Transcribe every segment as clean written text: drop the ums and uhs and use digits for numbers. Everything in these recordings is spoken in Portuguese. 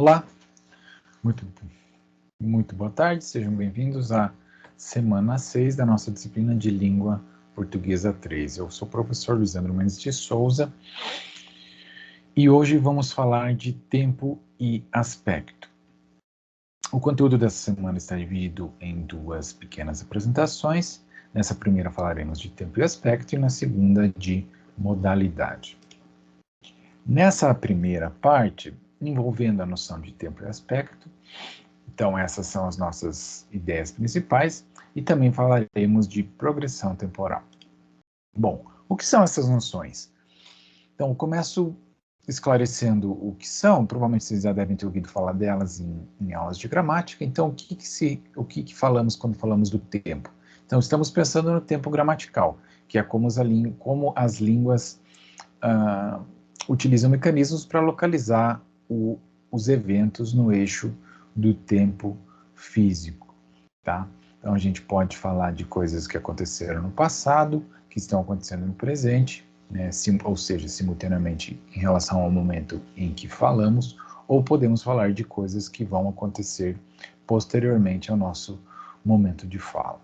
Olá, muito boa tarde, sejam bem-vindos à semana 6 da nossa disciplina de Língua Portuguesa 3. Eu sou o professor Lisandro Mendes de Souza e hoje vamos falar de tempo e aspecto. O conteúdo dessa semana está dividido em duas pequenas apresentações. Nessa primeira falaremos de tempo e aspecto e na segunda de modalidade. Nessa primeira parte, envolvendo a noção de tempo e aspecto, então essas são as nossas ideias principais e também falaremos de progressão temporal. Bom, o que são essas noções? Então, eu começo esclarecendo o que são, provavelmente vocês já devem ter ouvido falar delas em aulas de gramática. Então, o que falamos quando falamos do tempo? Então, estamos pensando no tempo gramatical, que é como as línguas utilizam mecanismos para localizar os eventos no eixo do tempo físico, tá? Então, a gente pode falar de coisas que aconteceram no passado, que estão acontecendo no presente, né, ou seja, simultaneamente em relação ao momento em que falamos, ou podemos falar de coisas que vão acontecer posteriormente ao nosso momento de fala.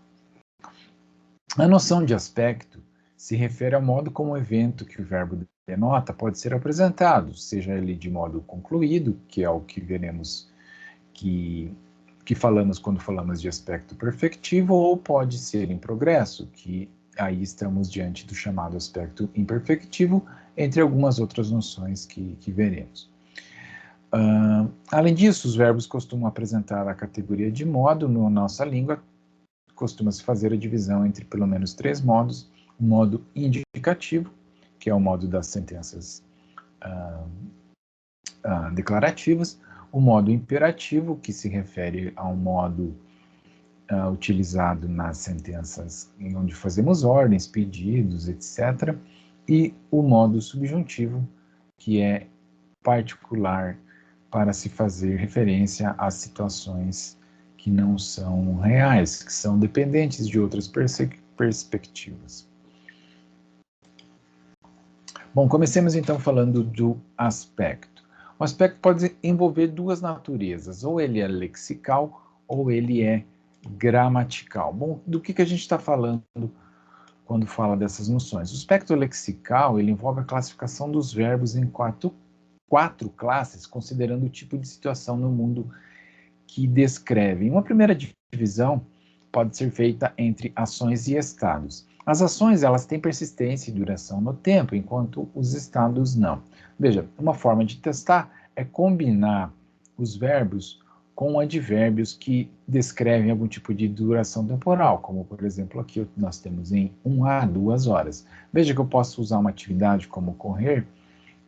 A noção de aspecto se refere ao modo como o evento que o verbo denota pode ser apresentado, seja ele de modo concluído, que é o que veremos que falamos quando falamos de aspecto perfectivo, ou pode ser em progresso, que aí estamos diante do chamado aspecto imperfectivo, entre algumas outras noções que veremos. Além disso, os verbos costumam apresentar a categoria de modo. Na nossa língua, costuma-se fazer a divisão entre pelo menos 3 modos: o modo indicativo, que é o modo das sentenças declarativas, o modo imperativo, que se refere ao modo utilizado nas sentenças em onde fazemos ordens, pedidos, etc., e o modo subjuntivo, que é particular para se fazer referência às situações que não são reais, que são dependentes de outras perspectivas. Bom, comecemos então falando do aspecto. O aspecto pode envolver duas naturezas, ou ele é lexical ou ele é gramatical. Bom, do que a gente está falando quando fala dessas noções? O aspecto lexical, ele envolve a classificação dos verbos em quatro classes, considerando o tipo de situação no mundo que descrevem. Uma primeira divisão pode ser feita entre ações e estados. As ações, elas têm persistência e duração no tempo, enquanto os estados não. Veja, uma forma de testar é combinar os verbos com advérbios que descrevem algum tipo de duração temporal, como, por exemplo, aqui nós temos em 1 a 2 horas. Veja que eu posso usar uma atividade como correr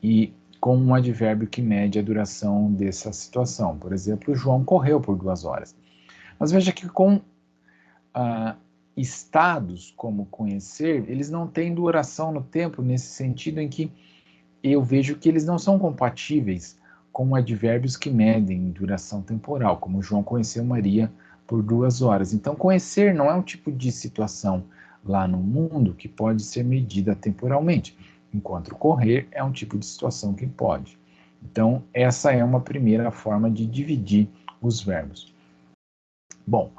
e com um advérbio que mede a duração dessa situação. Por exemplo, João correu por 2 horas. Mas veja que com estados como conhecer, eles não têm duração no tempo, nesse sentido em que eu vejo que eles não são compatíveis com advérbios que medem duração temporal, como João conheceu Maria por 2 horas. Então, conhecer não é um tipo de situação lá no mundo que pode ser medida temporalmente, enquanto correr é um tipo de situação que pode. Então, essa é uma primeira forma de dividir os verbos. Bom,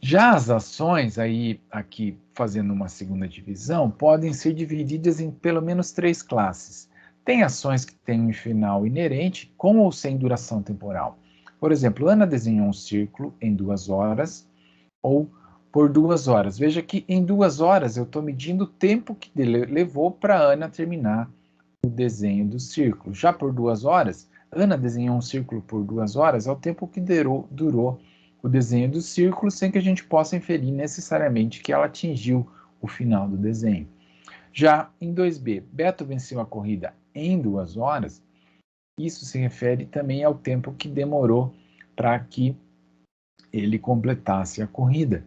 já as ações, aí aqui fazendo uma segunda divisão, podem ser divididas em pelo menos 3 classes. Tem ações que têm um final inerente, com ou sem duração temporal. Por exemplo, Ana desenhou um círculo em 2 horas, ou por 2 horas. Veja que em 2 horas eu estou medindo o tempo que levou para Ana terminar o desenho do círculo. Já por 2 horas, Ana desenhou um círculo por 2 horas, é o tempo que durou o desenho do círculo, sem que a gente possa inferir necessariamente que ela atingiu o final do desenho. Já em 2b, Beto venceu a corrida em 2 horas, isso se refere também ao tempo que demorou para que ele completasse a corrida.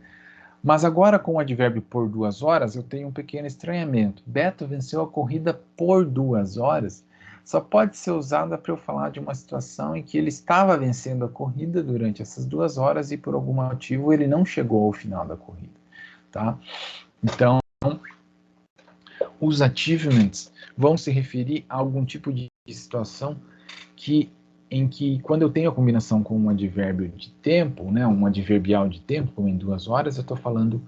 Mas agora, com o advérbio por 2 horas, eu tenho um pequeno estranhamento. Beto venceu a corrida por 2 horas. Só pode ser usada para eu falar de uma situação em que ele estava vencendo a corrida durante essas 2 horas e, por algum motivo, ele não chegou ao final da corrida. Tá? Então, os achievements vão se referir a algum tipo de situação que em que, quando eu tenho a combinação com um advérbio de tempo, né, um adverbial de tempo, como em 2 horas, eu estou falando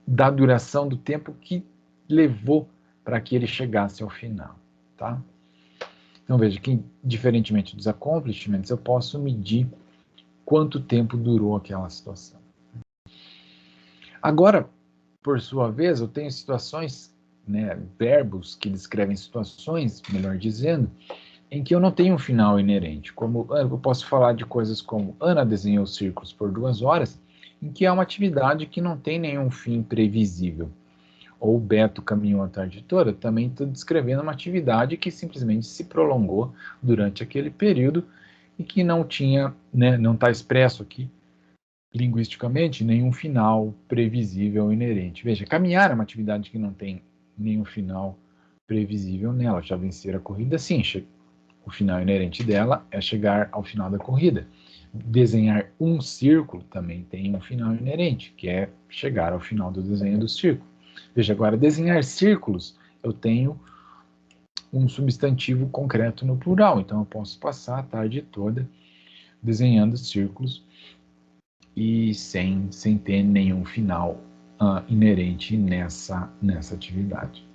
da duração do tempo que levou para que ele chegasse ao final, tá? Então, veja que, diferentemente dos accomplishments, eu posso medir quanto tempo durou aquela situação. Agora, por sua vez, eu tenho situações, né, verbos que descrevem situações, melhor dizendo, em que eu não tenho um final inerente. Como eu posso falar de coisas como Ana desenhou círculos por 2 horas, em que é uma atividade que não tem nenhum fim previsível. Ou Beto caminhou a tarde toda, também estou descrevendo uma atividade que simplesmente se prolongou durante aquele período e que não tinha, né, não está expresso aqui linguisticamente nenhum final previsível inerente. Veja, caminhar é uma atividade que não tem nenhum final previsível nela. Já vencer a corrida, sim, o final inerente dela é chegar ao final da corrida. Desenhar um círculo também tem um final inerente, que é chegar ao final do desenho do círculo. Veja, agora, desenhar círculos, eu tenho um substantivo concreto no plural, então eu posso passar a tarde toda desenhando círculos e sem ter nenhum final inerente nessa atividade.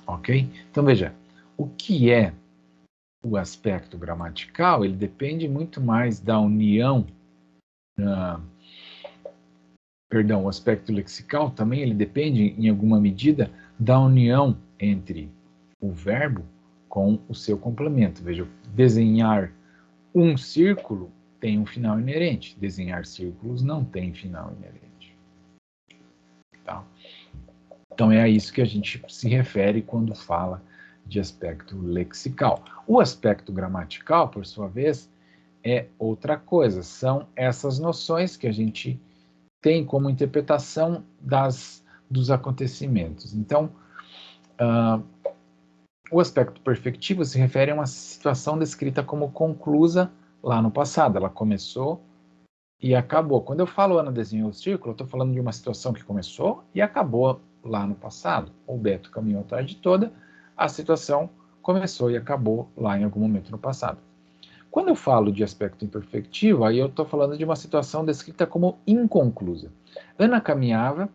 Ok? Então, veja, o que é o aspecto gramatical? Ele depende muito mais da união, o aspecto lexical também, ele depende, em alguma medida, da união entre o verbo com o seu complemento. Veja, desenhar um círculo tem um final inerente, desenhar círculos não tem final inerente. Tá? Então é a isso que a gente se refere quando fala de aspecto lexical. O aspecto gramatical, por sua vez, é outra coisa. São essas noções que a gente tem como interpretação dos acontecimentos. Então, o aspecto perfectivo se refere a uma situação descrita como conclusa lá no passado. Ela começou e acabou. Quando eu falo Ana desenhou o círculo, eu estou falando de uma situação que começou e acabou lá no passado. O Beto caminhou a tarde toda, a situação começou e acabou lá em algum momento no passado. Quando eu falo de aspecto imperfectivo, aí eu estou falando de uma situação descrita como inconclusa. Ana caminhava,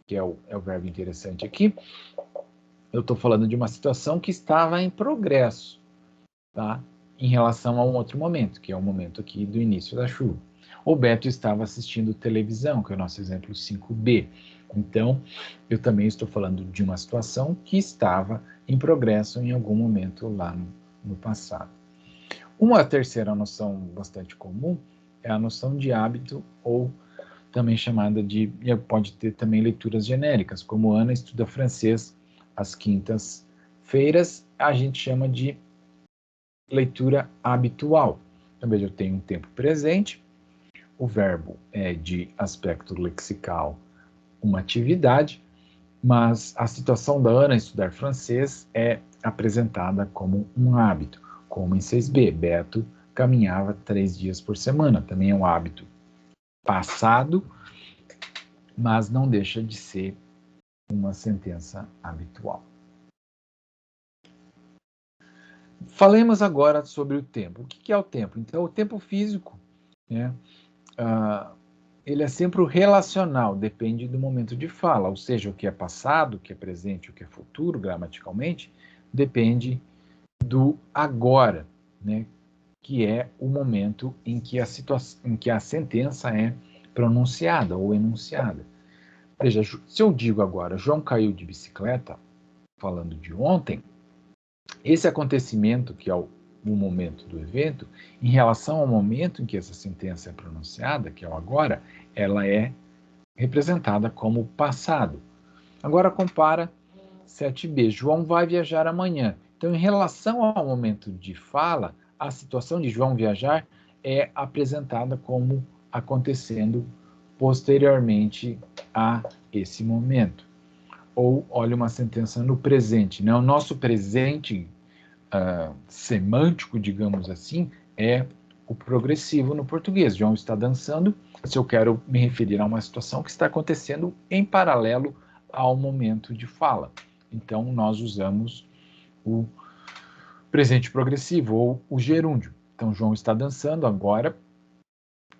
que é o verbo interessante aqui, eu estou falando de uma situação que estava em progresso, tá? Em relação a um outro momento, que é o momento aqui do início da chuva. O Beto estava assistindo televisão, que é o nosso exemplo 5b. Então, eu também estou falando de uma situação que estava em progresso em algum momento lá no passado. Uma terceira noção bastante comum é a noção de hábito, ou também chamada de, pode ter também leituras genéricas, como Ana estuda francês às quintas-feiras, a gente chama de leitura habitual. Então, veja, eu tenho um tempo presente, o verbo é de aspecto lexical uma atividade, mas a situação da Ana estudar francês é apresentada como um hábito, como em 6b, Beto caminhava 3 dias por semana, também é um hábito passado, mas não deixa de ser uma sentença habitual. Falemos agora sobre o tempo. O que é o tempo? Então, o tempo físico, né, ele é sempre o relacional, depende do momento de fala, ou seja, o que é passado, o que é presente, o que é futuro, gramaticalmente, depende do agora, né, que é o momento em que a sentença é pronunciada ou enunciada. Veja, se eu digo agora, João caiu de bicicleta, falando de ontem, esse acontecimento, que é o momento do evento, em relação ao momento em que essa sentença é pronunciada, que é o agora, ela é representada como passado. Agora compara 7b. João vai viajar amanhã. Então, em relação ao momento de fala, a situação de João viajar é apresentada como acontecendo posteriormente a esse momento. Ou, olha, uma sentença no presente, né? O nosso presente semântico, digamos assim, é o progressivo no português. João está dançando, se eu quero me referir a uma situação que está acontecendo em paralelo ao momento de fala. Então, nós usamos o presente progressivo ou o gerúndio. Então, João está dançando. Agora,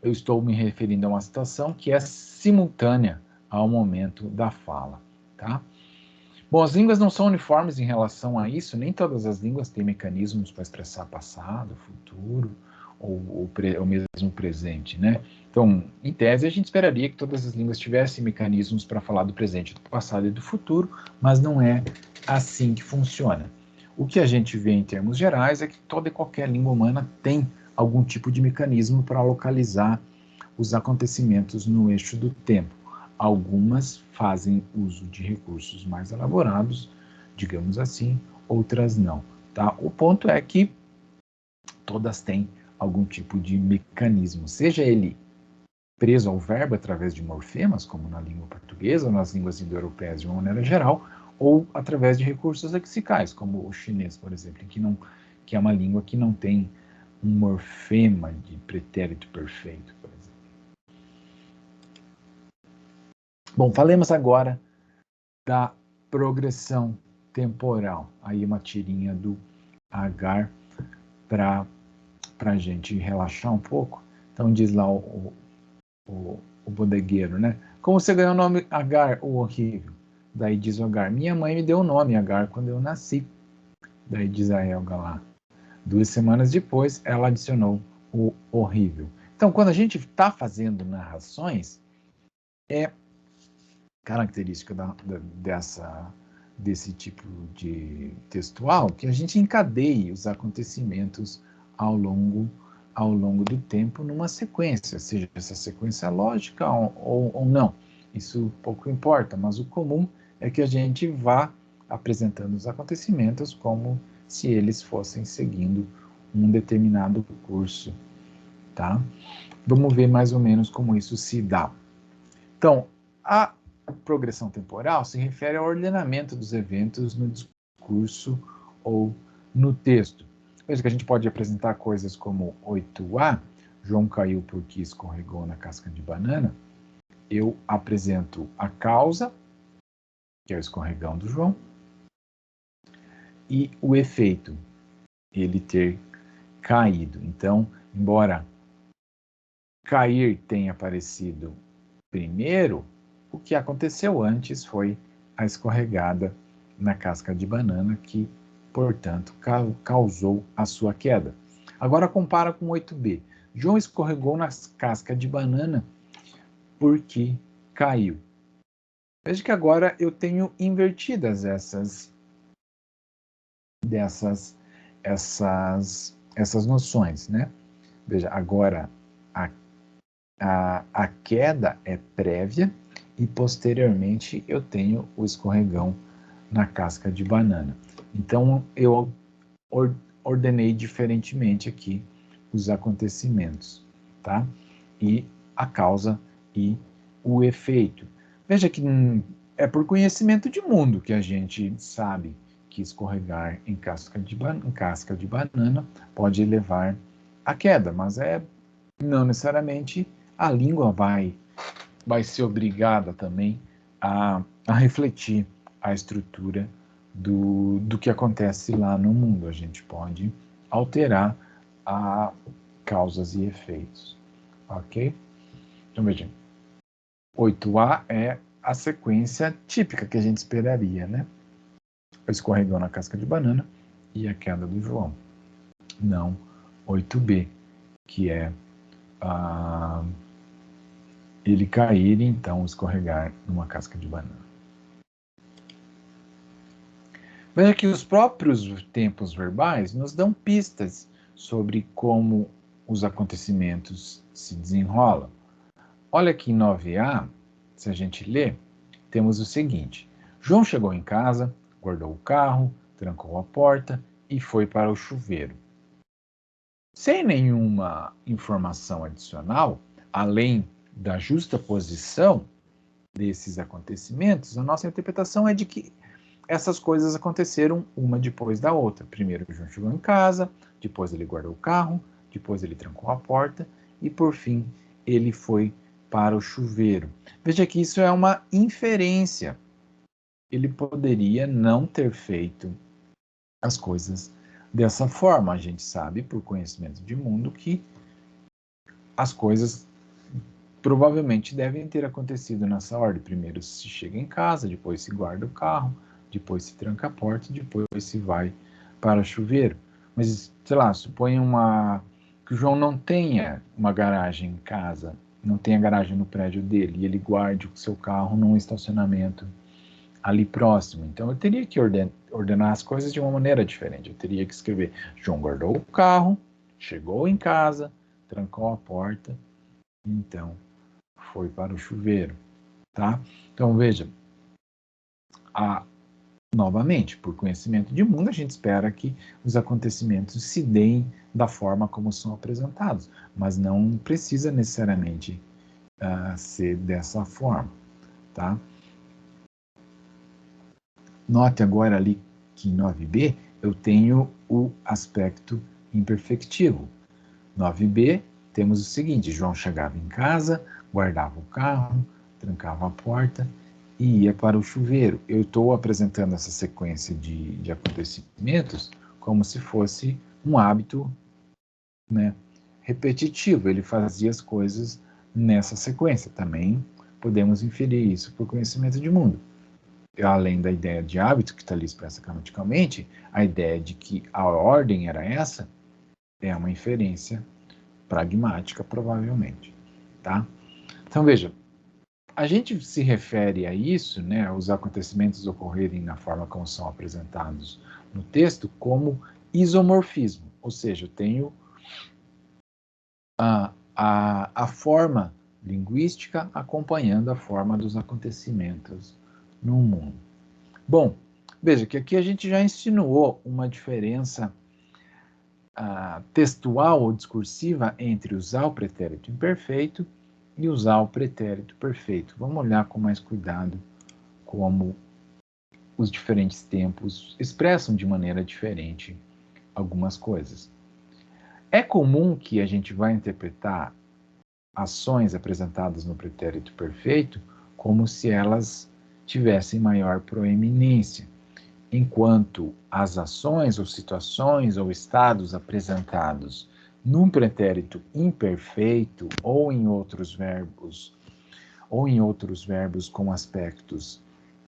eu estou me referindo a uma situação que é simultânea ao momento da fala, tá? Bom, as línguas não são uniformes em relação a isso, nem todas as línguas têm mecanismos para expressar passado, futuro ou mesmo presente, né? Então, em tese, a gente esperaria que todas as línguas tivessem mecanismos para falar do presente, do passado e do futuro, mas não é assim que funciona. O que a gente vê em termos gerais é que toda e qualquer língua humana tem algum tipo de mecanismo para localizar os acontecimentos no eixo do tempo. Algumas fazem uso de recursos mais elaborados, digamos assim, outras não. Tá? O ponto é que todas têm algum tipo de mecanismo, seja ele preso ao verbo através de morfemas, como na língua portuguesa ou nas línguas indo-europeias de uma maneira geral, ou através de recursos lexicais, como o chinês, por exemplo, que é uma língua que não tem um morfema de pretérito perfeito, por exemplo. Bom, falemos agora da progressão temporal. Aí uma tirinha do Agar para a gente relaxar um pouco. Então diz lá o bodegueiro, né? Como você ganhou o nome Agar, o horrível? Daí diz o Agar, minha mãe me deu o nome Agar quando eu nasci. Daí diz a Helga lá. 2 semanas depois, ela adicionou o horrível. Então, quando a gente está fazendo narrações, é característica desse tipo de textual que a gente encadeie os acontecimentos ao longo do tempo numa sequência, seja essa sequência lógica ou não. Isso pouco importa, mas o comum é que a gente vá apresentando os acontecimentos como se eles fossem seguindo um determinado curso, tá? Vamos ver mais ou menos como isso se dá. Então, a progressão temporal se refere ao ordenamento dos eventos no discurso ou no texto. Veja que a gente pode apresentar coisas como 8A, João caiu porque escorregou na casca de banana. Eu apresento a causa, que é o escorregão do João, e o efeito, ele ter caído. Então, embora cair tenha aparecido primeiro, o que aconteceu antes foi a escorregada na casca de banana que, portanto, causou a sua queda. Agora compara com 8b. João escorregou na casca de banana porque caiu. Veja que agora eu tenho invertidas essas noções, né? Veja, agora a queda é prévia e posteriormente eu tenho o escorregão na casca de banana. Então eu ordenei diferentemente aqui os acontecimentos, tá? E a causa e o efeito. Veja que é por conhecimento de mundo que a gente sabe que escorregar em casca de banana pode levar à queda, mas não necessariamente a língua vai ser obrigada também a refletir a estrutura do que acontece lá no mundo. A gente pode alterar a causas e efeitos, ok? Então, veja, 8A é a sequência típica que a gente esperaria, né? O escorregão na casca de banana e a queda do João. Não 8B, que é ele cair e então escorregar numa casca de banana. Veja que os próprios tempos verbais nos dão pistas sobre como os acontecimentos se desenrolam. Olha aqui em 9A, se a gente lê, temos o seguinte: João chegou em casa, guardou o carro, trancou a porta e foi para o chuveiro. Sem nenhuma informação adicional, além da justaposição desses acontecimentos, a nossa interpretação é de que essas coisas aconteceram uma depois da outra. Primeiro o João chegou em casa, depois ele guardou o carro, depois ele trancou a porta e, por fim, ele foi para o chuveiro. Veja que isso é uma inferência. Ele poderia não ter feito as coisas Dessa forma, a gente sabe, por conhecimento de mundo, que as coisas provavelmente devem ter acontecido nessa ordem. Primeiro se chega em casa, depois se guarda o carro, depois se tranca a porta, depois se vai para o chuveiro. Mas, sei lá, suponha que o João não tenha uma garagem em casa, não tenha garagem no prédio dele, e ele guarde o seu carro num estacionamento ali próximo. Então eu teria que ordenar as coisas de uma maneira diferente. Eu teria que escrever: João guardou o carro, chegou em casa, trancou a porta, então foi para o chuveiro, tá? Então veja, novamente, por conhecimento de mundo, a gente espera que os acontecimentos se deem da forma como são apresentados, mas não precisa necessariamente ser dessa forma, tá? Note agora ali que em 9b eu tenho o aspecto imperfectivo. 9b temos o seguinte: João chegava em casa, guardava o carro, trancava a porta e ia para o chuveiro. Eu estou apresentando essa sequência de acontecimentos como se fosse um hábito, né, repetitivo. Ele fazia as coisas nessa sequência. Também podemos inferir isso por conhecimento de mundo. Além da ideia de hábito, que está ali expressa gramaticalmente, a ideia de que a ordem era essa é uma inferência pragmática, provavelmente, tá? Então, veja, a gente se refere a isso, né, os acontecimentos ocorrerem na forma como são apresentados no texto, como isomorfismo, ou seja, eu tenho a forma linguística acompanhando a forma dos acontecimentos no mundo. Bom, veja que aqui a gente já insinuou uma diferença textual ou discursiva entre usar o pretérito imperfeito e usar o pretérito perfeito. Vamos olhar com mais cuidado como os diferentes tempos expressam de maneira diferente algumas coisas. É comum que a gente vai interpretar ações apresentadas no pretérito perfeito como se elas tivessem maior proeminência, enquanto as ações ou situações ou estados apresentados num pretérito imperfeito ou em outros verbos com aspectos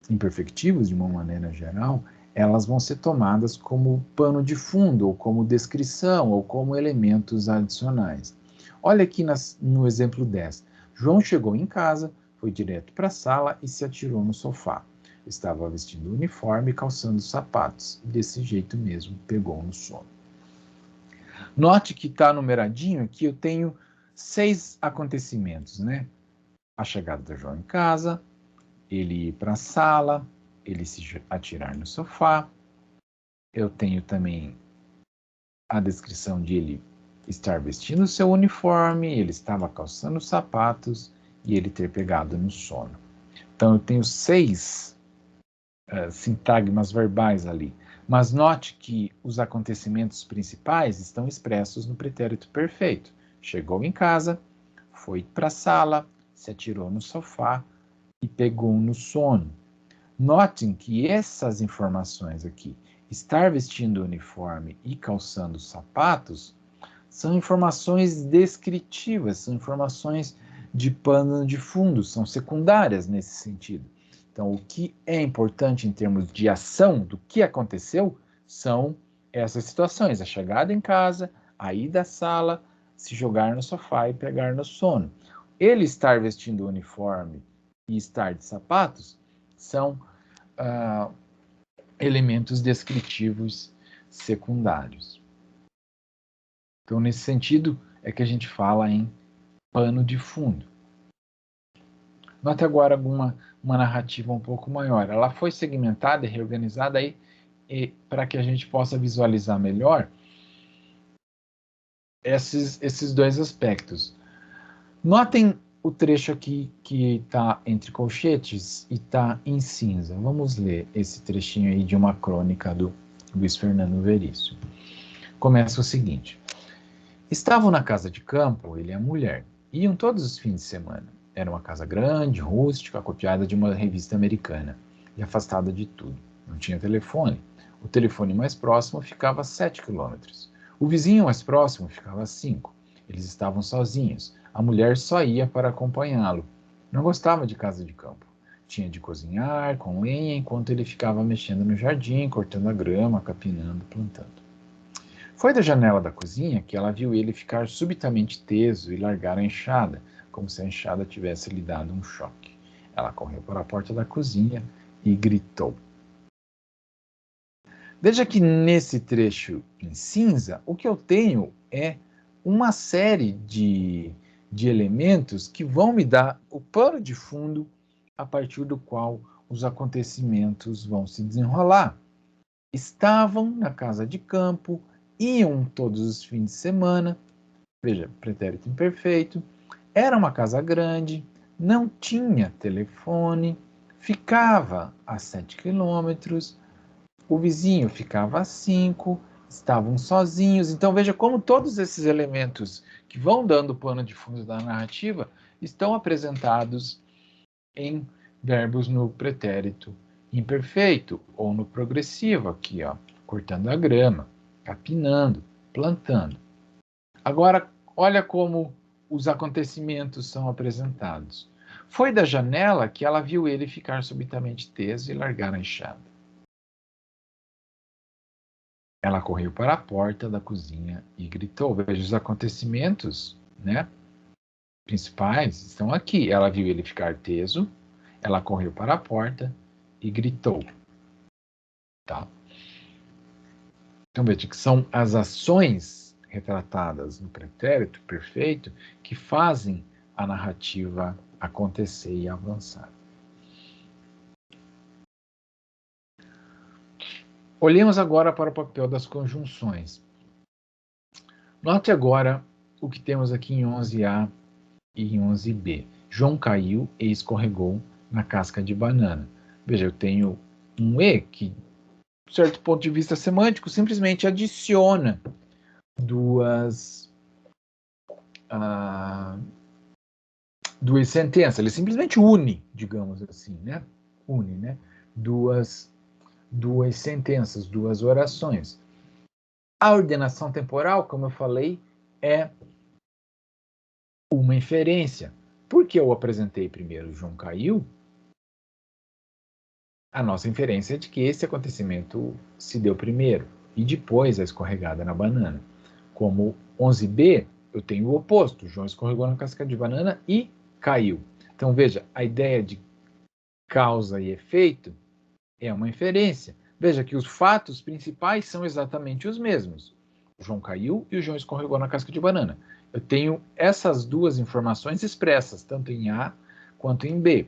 imperfectivos de uma maneira geral, elas vão ser tomadas como pano de fundo, ou como descrição, ou como elementos adicionais. Olha aqui no exemplo 10. João chegou em casa, foi direto para a sala e se atirou no sofá. Estava vestindo o uniforme e calçando os sapatos. Desse jeito mesmo, pegou no sono. Note que está numeradinho aqui, eu tenho 6 acontecimentos, né? A chegada do João em casa, ele ir para a sala, ele se atirar no sofá. Eu tenho também a descrição de ele estar vestindo o seu uniforme, ele estava calçando os sapatos e ele ter pegado no sono. Então eu tenho 6 sintagmas verbais ali. Mas note que os acontecimentos principais estão expressos no pretérito perfeito. Chegou em casa, foi para a sala, se atirou no sofá e pegou no sono. Notem que essas informações aqui, estar vestindo o uniforme e calçando os sapatos, são informações descritivas, são informações de pano de fundo, são secundárias nesse sentido. Então, o que é importante em termos de ação do que aconteceu são essas situações: a chegada em casa, a ida à sala, se jogar no sofá e pegar no sono. Ele estar vestindo o uniforme e estar de sapatos são elementos descritivos secundários. Então, nesse sentido, é que a gente fala em pano de fundo. Note agora uma narrativa um pouco maior. Ela foi segmentada e reorganizada aí para que a gente possa visualizar melhor esses dois aspectos. Notem o trecho aqui que está entre colchetes e está em cinza. Vamos ler esse trechinho aí de uma crônica do Luiz Fernando Veríssimo. Começa o seguinte: estavam na casa de campo, ele e a mulher. Iam todos os fins de semana. Era uma casa grande, rústica, copiada de uma revista americana e afastada de tudo. Não tinha telefone. O telefone mais próximo ficava a 7 quilômetros. O vizinho mais próximo ficava a 5. Eles estavam sozinhos. A mulher só ia para acompanhá-lo. Não gostava de casa de campo. Tinha de cozinhar com lenha enquanto ele ficava mexendo no jardim, cortando a grama, capinando, plantando. Foi da janela da cozinha que ela viu ele ficar subitamente teso e largar a enxada, como se a enxada tivesse lhe dado um choque. Ela correu para a porta da cozinha e gritou. Veja que nesse trecho em cinza, o que eu tenho é uma série de elementos que vão me dar o pano de fundo a partir do qual os acontecimentos vão se desenrolar. Estavam na casa de campo, iam todos os fins de semana, veja, pretérito imperfeito, era uma casa grande, não tinha telefone, ficava a 7 quilômetros, o vizinho ficava a 5, estavam sozinhos. Então veja como todos esses elementos que vão dando o pano de fundo da narrativa estão apresentados em verbos no pretérito imperfeito ou no progressivo aqui, ó, cortando a grama, capinando, plantando. Agora, olha como os acontecimentos são apresentados. Foi da janela que ela viu ele ficar subitamente teso e largar a enxada. Ela correu para a porta da cozinha e gritou. Veja, os acontecimentos, né, principais estão aqui. Ela viu ele ficar teso, ela correu para a porta e gritou. Tá? Então veja que são as ações retratadas no pretérito perfeito que fazem a narrativa acontecer e avançar. Olhemos agora para o papel das conjunções. Note agora o que temos aqui em 11A e em 11B. João caiu e escorregou na casca de banana. Veja, eu tenho um E que, de certo ponto de vista semântico, simplesmente adiciona duas sentenças. Ele simplesmente une, digamos assim, né? Une, né? Duas sentenças, duas orações. A ordenação temporal, como eu falei, é uma inferência. Porque eu apresentei primeiro João caiu, a nossa inferência é de que esse acontecimento se deu primeiro e depois a escorregada na banana. Como 11b, eu tenho o oposto. João escorregou na casca de banana e caiu. Então, veja, a ideia de causa e efeito é uma inferência. Veja que os fatos principais são exatamente os mesmos. O João caiu e o João escorregou na casca de banana. Eu tenho essas duas informações expressas, tanto em A quanto em B.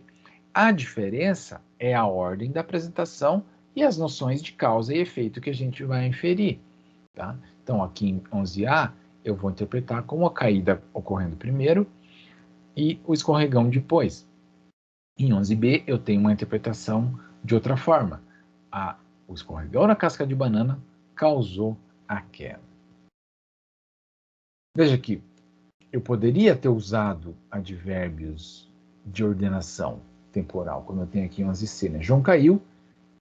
A diferença é a ordem da apresentação e as noções de causa e efeito que a gente vai inferir. Tá? Então, aqui em 11A, eu vou interpretar como a caída ocorrendo primeiro e o escorregão depois. Em 11B, eu tenho uma interpretação de outra forma. O escorregão na casca de banana causou a queda. Veja que eu poderia ter usado advérbios de ordenação temporal, como eu tenho aqui em 11C, né? João caiu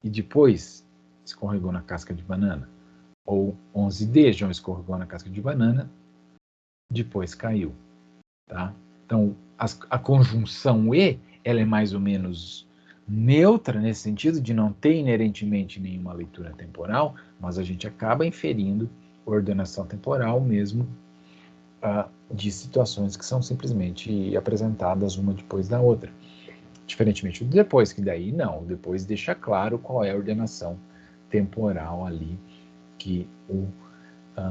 e depois escorregou na casca de banana. Ou 11D, João escorregou na casca de banana, depois caiu. Tá? Então, a conjunção E, ela é mais ou menos neutra, nesse sentido de não ter inerentemente nenhuma leitura temporal, mas a gente acaba inferindo ordenação temporal mesmo de situações que são simplesmente apresentadas uma depois da outra. Diferentemente do depois, que daí não, o depois deixa claro qual é a ordenação temporal ali que o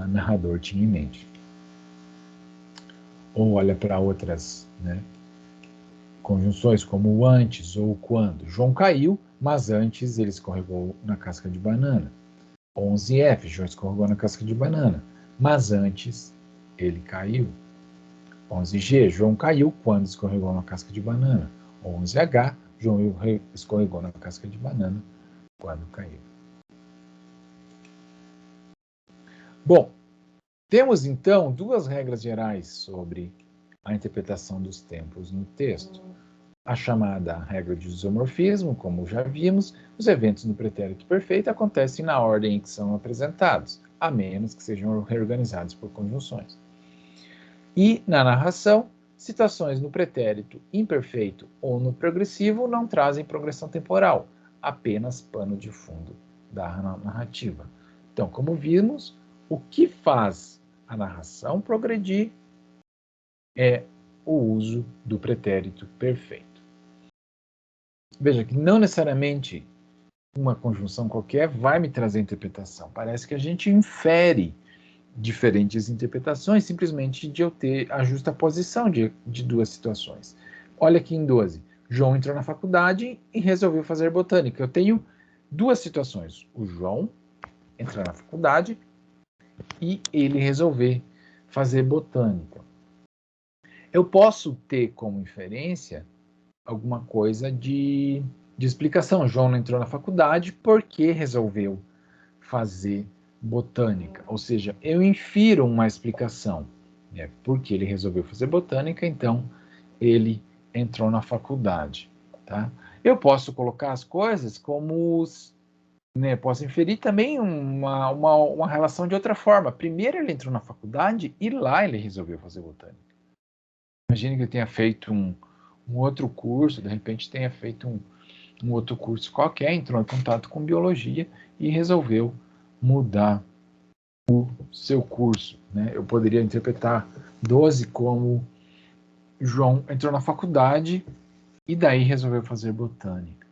narrador tinha em mente. Ou olha para outras, né, conjunções como o antes ou o quando. João caiu, mas antes ele escorregou na casca de banana. 11F, João escorregou na casca de banana, mas antes ele caiu. 11G, João caiu quando escorregou na casca de banana. 11H, João escorregou na casca de banana quando caiu. Bom, temos então duas regras gerais sobre a interpretação dos tempos no texto. a chamada regra de isomorfismo, como já vimos, os eventos no pretérito perfeito acontecem na ordem em que são apresentados, a menos que sejam reorganizados por conjunções. E, na narração, situações no pretérito imperfeito ou no progressivo não trazem progressão temporal, apenas pano de fundo da narrativa. Então, como vimos, o que faz a narração progredir é o uso do pretérito perfeito. Veja que não necessariamente uma conjunção qualquer vai me trazer interpretação. Parece que a gente infere diferentes interpretações simplesmente de eu ter a justaposição de duas situações. Olha aqui em 12. João entrou na faculdade e resolveu fazer botânica. Eu tenho duas situações. O João entrar na faculdade e ele resolver fazer botânica. Eu posso ter como inferência alguma coisa de explicação. João não entrou na faculdade porque resolveu fazer botânica. Ou seja, eu infiro uma explicação. Né? Porque ele resolveu fazer botânica, então ele entrou na faculdade. Tá? Eu posso colocar as coisas como... Né, posso inferir também uma relação de outra forma. Primeiro ele entrou na faculdade e lá ele resolveu fazer botânica. Imagine que ele tenha feito um outro curso, de repente tenha feito um outro curso qualquer, entrou em contato com biologia e resolveu mudar o seu curso. Né? Eu poderia interpretar 12 como João entrou na faculdade e daí resolveu fazer botânica.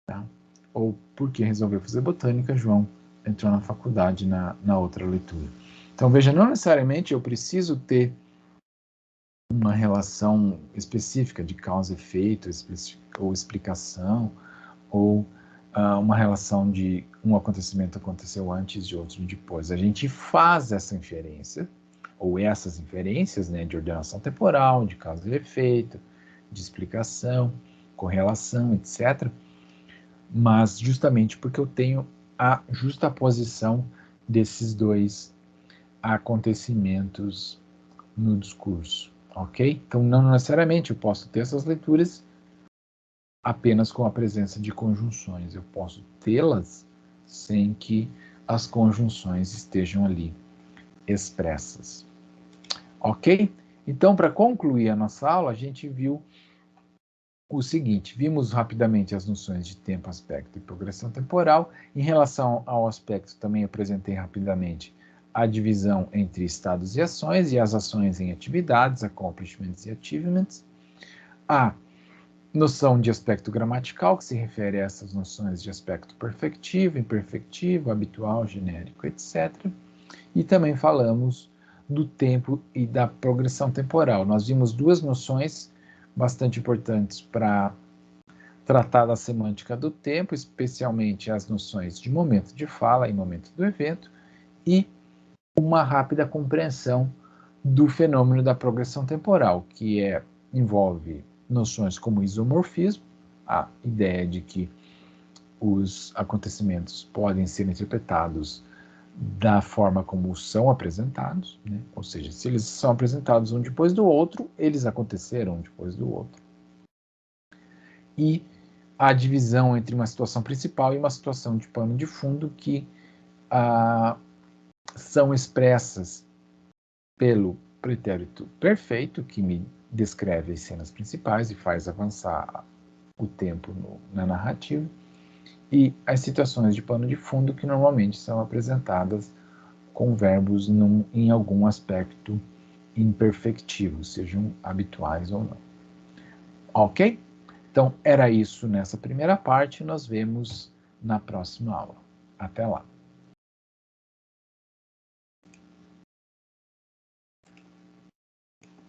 Tá? Ou porque resolveu fazer botânica, João entrou na faculdade na outra leitura. Então, veja, não necessariamente eu preciso ter uma relação específica de causa e efeito, ou explicação, ou uma relação de um acontecimento aconteceu antes de outro depois. A gente faz essa inferência, ou essas inferências, né, de ordenação temporal, de causa e efeito, de explicação, correlação, etc., mas justamente porque eu tenho a justaposição desses dois acontecimentos no discurso, ok? Então, não necessariamente eu posso ter essas leituras apenas com a presença de conjunções. Eu posso tê-las sem que as conjunções estejam ali expressas. Ok? Então, para concluir a nossa aula, a gente viu o seguinte: vimos rapidamente as noções de tempo, aspecto e progressão temporal. Em relação ao aspecto, também apresentei rapidamente a divisão entre estados e ações, e as ações em atividades, accomplishments e achievements. A noção de aspecto gramatical, que se refere a essas noções de aspecto perfectivo, imperfectivo, habitual, genérico, etc. E também falamos do tempo e da progressão temporal. Nós vimos duas noções bastante importantes para tratar da semântica do tempo, especialmente as noções de momento de fala e momento do evento, e uma rápida compreensão do fenômeno da progressão temporal, que envolve noções como isomorfismo, a ideia de que os acontecimentos podem ser interpretados da forma como são apresentados, né? Ou seja, se eles são apresentados um depois do outro, eles aconteceram um depois do outro. E a divisão entre uma situação principal e uma situação de pano de fundo que são expressas pelo pretérito perfeito, que me descreve as cenas principais e faz avançar o tempo na narrativa, e as situações de pano de fundo, que normalmente são apresentadas com verbos em algum aspecto imperfectivo, sejam habituais ou não. Ok? Então, era isso nessa primeira parte, nós vemos na próxima aula. Até lá.